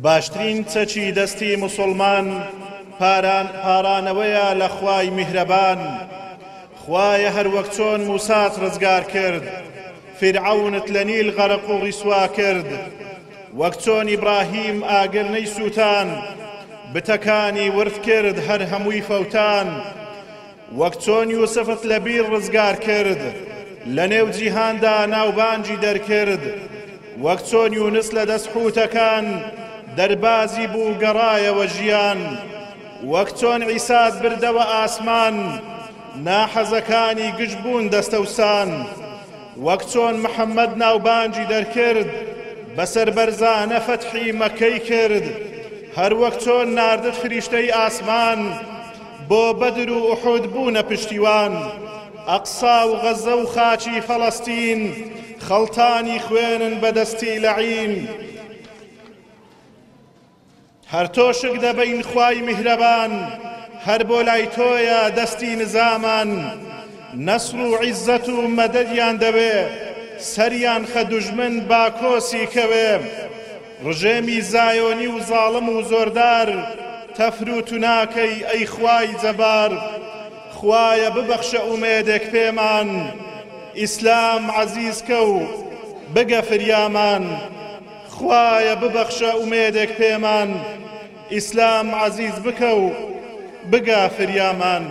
باشترین چەکی دەستی مسلمان پارانەوەیە لە خوای میهرەبان. خوایە هەر وەک چۆن موسات ڕزگار کرد، فرعونت لە نیل غەرق و ڕیسوا کرد، وەک چۆن ئیبراهیم ئاگرنەی سووتان، بتەکانی ورد کرد هەر هەمووی فەوتان، وەک چۆن یوسفت لە بیر ڕزگار کرد، لە نێو جیهاندا ناوبانجی دەرکرد، وەک چۆن یونس لە دەست حوتەکان دەربازی بوو گەڕایەوە ژیان، وەک چۆن عیسات بردەوە ئاسمان ناحەزەکانی گشت بوون دەستەوسان، وەک چۆن محەممەد ناوبانجی دەرکرد بەسەر بەرزانە فەتحی مەکەی کرد، هەر وەک چۆن ناردت فریشتەی ئاسمان بۆ بەدر و ئوحود بوونە پشتیوان، ئەقسا و غەزە و خاچی فەڵەستین خەڵتانی خوێنن بەدەستی لەعین. هەر تۆشک دەبەین خوای میهرەبان، هەر بۆ لای تۆیە دەستی نزامان، نەسر و عیزەت و مەدەدیان دەوێ سەریان خە دوژمن باکۆسی کەوێ، ڕژێمی زایۆنی و زاڵم و زۆردار تەفروت و ناکەی ئەی خوای جەبار. خوایە ببەخشە ئومێدێک پێمان، ئیسلام عەزیزکە و بگە فریامان. خوایە ببەخشە ئومێدێک پێمان، ئیسلام عەزیز بکە و بگە فریامان.